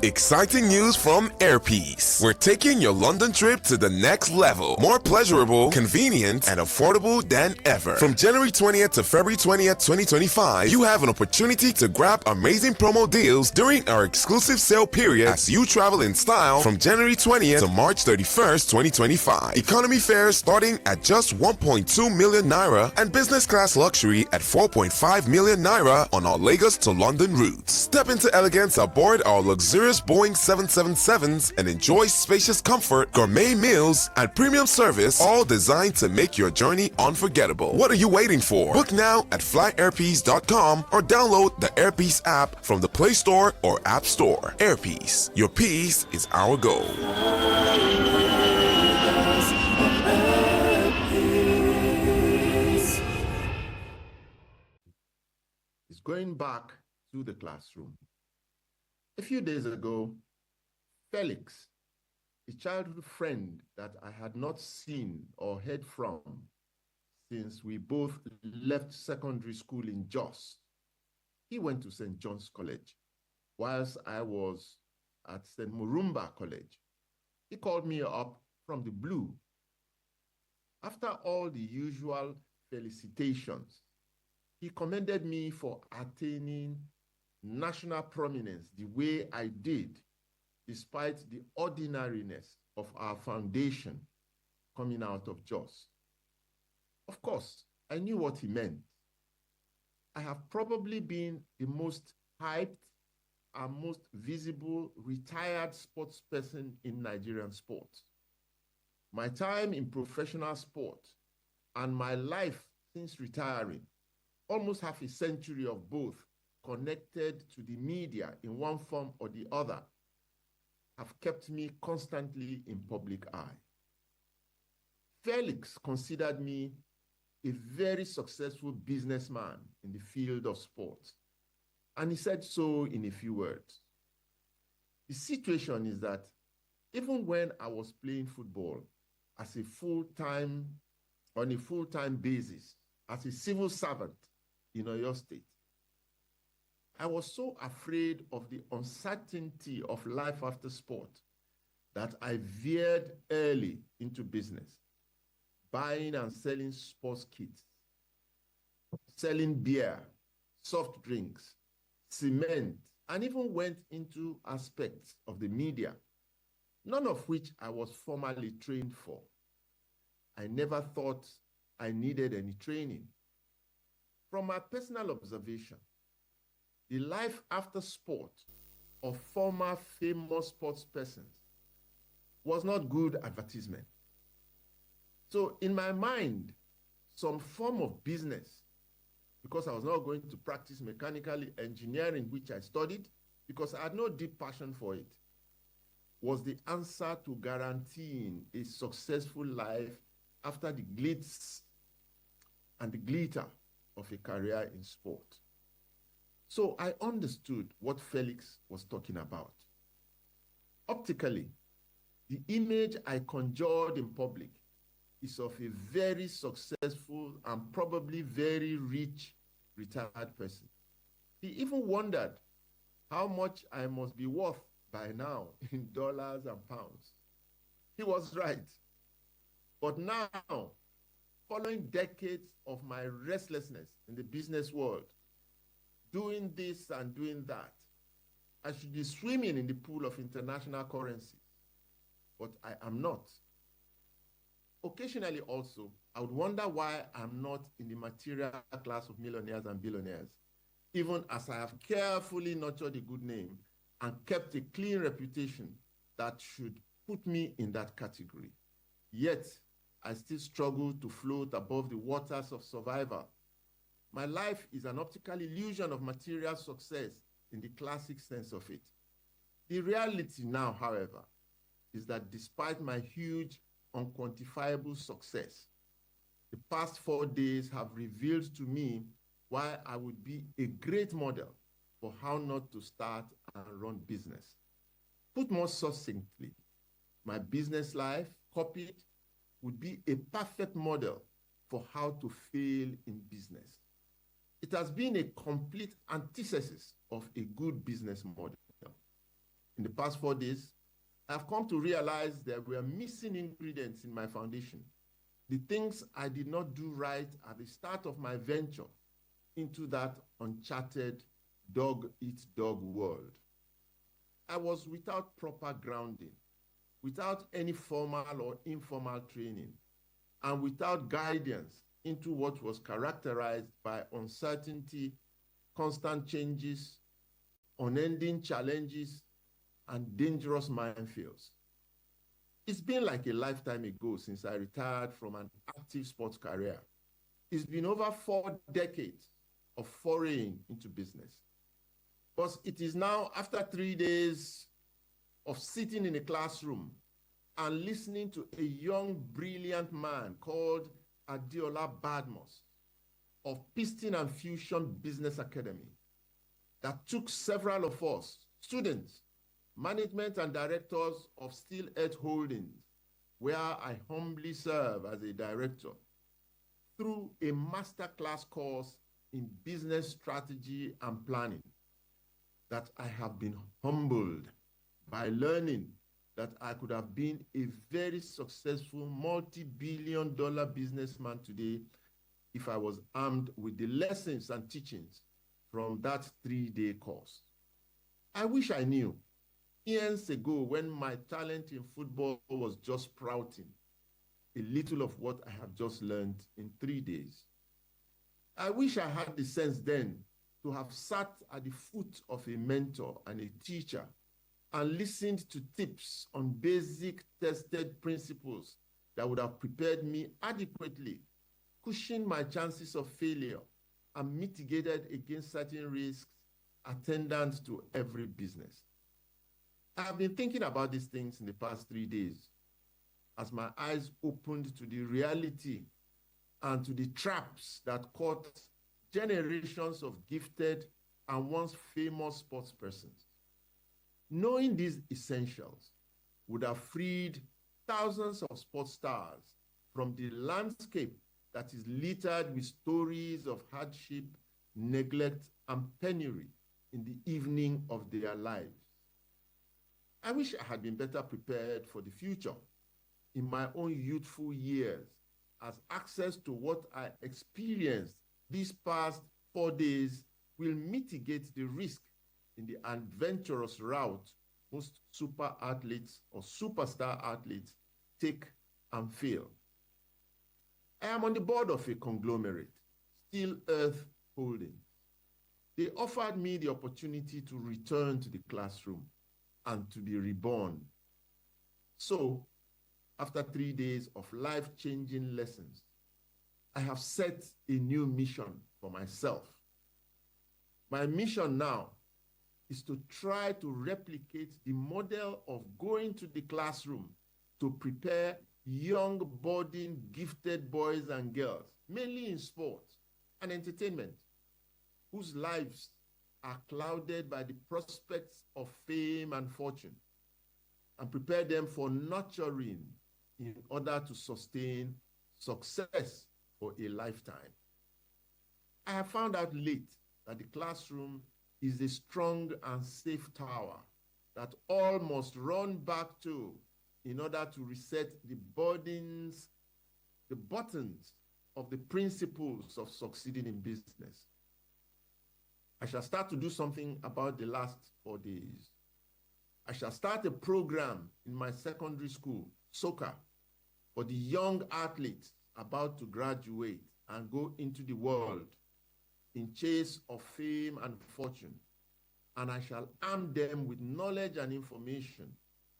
Exciting news from Airpeace. We're taking your London trip to the next level. More pleasurable, convenient, and affordable than ever. From January 20th to February 20th, 2025, you have an opportunity to grab amazing promo deals during our exclusive sale period as you travel in style from January 20th to March 31st, 2025. Economy fares starting at just 1.2 million naira and business class luxury at 4.5 million naira on our Lagos to London routes. Step into elegance aboard our luxurious Boeing 777s and enjoy spacious comfort, gourmet meals, and premium service, all designed to make your journey unforgettable. What are you waiting for? Book now at flyairpeace.com or download the Airpeace app from the Play Store or App Store. Airpeace, your peace is our goal. It's going back to the classroom. A few days ago, Felix, a childhood friend that I had not seen or heard from since we both left secondary school in Jos, he went to St. John's College, whilst I was at St. Murumba College. He called me up from the blue. After all the usual felicitations, he commended me for attaining national prominence the way I did, despite the ordinariness of our foundation coming out of Jos. Of course, I knew what he meant. I have probably been the most hyped and most visible retired sports person in Nigerian sports. My time in professional sport and my life since retiring, almost half a century of both, connected to the media in one form or the other, have kept me constantly in public eye. Felix considered me a very successful businessman in the field of sports, and he said so in a few words. The situation is that even when I was playing football as a full-time basis, as a civil servant in Oyo State, I was so afraid of the uncertainty of life after sport that I veered early into business, buying and selling sports kits, selling beer, soft drinks, cement, and even went into aspects of the media, none of which I was formally trained for. I never thought I needed any training. From my personal observation, the life after sport of former famous sports persons was not good advertisement. So in my mind, some form of business, because I was not going to practice mechanical engineering, which I studied, because I had no deep passion for it, was the answer to guaranteeing a successful life after the glitz and the glitter of a career in sport. So I understood what Felix was talking about. Optically, the image I conjured in public is of a very successful and probably very rich retired person. He even wondered how much I must be worth by now in dollars and pounds. He was right. But now, following decades of my restlessness in the business world, doing this and doing that, I should be swimming in the pool of international currency, but I am not. Occasionally also, I would wonder why I'm not in the material class of millionaires and billionaires, even as I have carefully nurtured a good name and kept a clean reputation that should put me in that category. Yet, I still struggle to float above the waters of survival. My life is an optical illusion of material success in the classic sense of it. The reality now, however, is that despite my huge, unquantifiable success, the past 4 days have revealed to me why I would be a great model for how not to start and run business. Put more succinctly, my business life, copied, would be a perfect model for how to fail in business. It has been a complete antithesis of a good business model. In the past 4 days, I've come to realize there were missing ingredients in my foundation. The things I did not do right at the start of my venture into that uncharted dog-eat-dog world. I was without proper grounding, without any formal or informal training, and without guidance into what was characterized by uncertainty, constant changes, unending challenges, and dangerous minefields. It's been like a lifetime ago since I retired from an active sports career. It's been over 4 decades of foraying into business. But it is now after 3 days of sitting in a classroom and listening to a young, brilliant man called Adeola Badmus of Piston and Fusion Business Academy that took several of us, students, management and directors of Steel Earth Holdings, where I humbly serve as a director, through a masterclass course in business strategy and planning that I have been humbled by learning that I could have been a very successful multi-billion-dollar businessman today if I was armed with the lessons and teachings from that 3-day course. I wish I knew years ago when my talent in football was just sprouting a little of what I have just learned in 3 days. I wish I had the sense then to have sat at the foot of a mentor and a teacher and listened to tips on basic tested principles that would have prepared me adequately, cushioned my chances of failure, and mitigated against certain risks attendant to every business. I have been thinking about these things in the past 3 days as my eyes opened to the reality and to the traps that caught generations of gifted and once famous sports persons. Knowing these essentials would have freed thousands of sports stars from the landscape that is littered with stories of hardship, neglect, and penury in the evening of their lives. I wish I had been better prepared for the future in my own youthful years, as access to what I experienced these past 4 days will mitigate the risk in the adventurous route most super athletes or superstar athletes take and fail. I am on the board of a conglomerate, Steel Earth Holdings. They offered me the opportunity to return to the classroom and to be reborn. So, after 3 days of life-changing lessons, I have set a new mission for myself. My mission now is to try to replicate the model of going to the classroom to prepare young, budding, gifted boys and girls, mainly in sports and entertainment, whose lives are clouded by the prospects of fame and fortune, and prepare them for nurturing in order to sustain success for a lifetime. I have found out late that the classroom is a strong and safe tower that all must run back to in order to reset the buttons of the principles of succeeding in business. I shall start to do something about the last 4 days. I shall start a program in my secondary school, soccer, for the young athletes about to graduate and go into the world in chase of fame and fortune. And I shall arm them with knowledge and information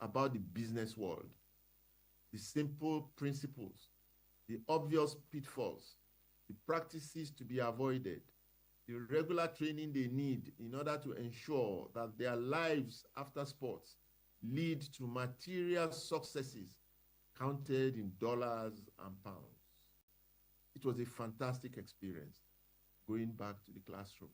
about the business world, the simple principles, the obvious pitfalls, the practices to be avoided, the regular training they need in order to ensure that their lives after sports lead to material successes counted in dollars and pounds. It was a fantastic experience. going back to the classroom.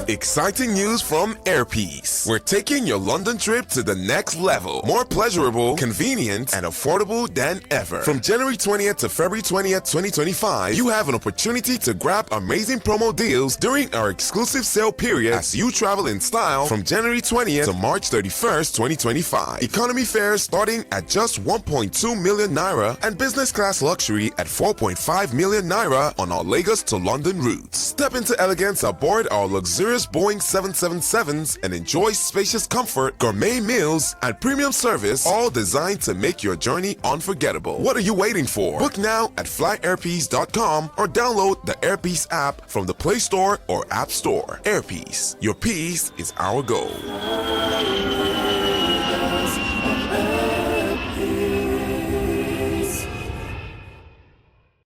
Exciting news from Airpeace. We're taking your London trip to the next level. More pleasurable, convenient, and affordable than ever. From January 20th to February 20th, 2025, you have an opportunity to grab amazing promo deals during our exclusive sale period as you travel in style from January 20th to March 31st, 2025. Economy fares starting at just 1.2 million naira and business class luxury at 4.5 million naira on our Lagos to London routes. Step into elegance aboard our luxurious Boeing 777s and enjoy spacious comfort, gourmet meals, and premium service, all designed to make your journey unforgettable. What are you waiting for? Book now at flyairpeace.com or download the Airpeace app from the Play Store or App Store. Airpeace, your peace is our goal.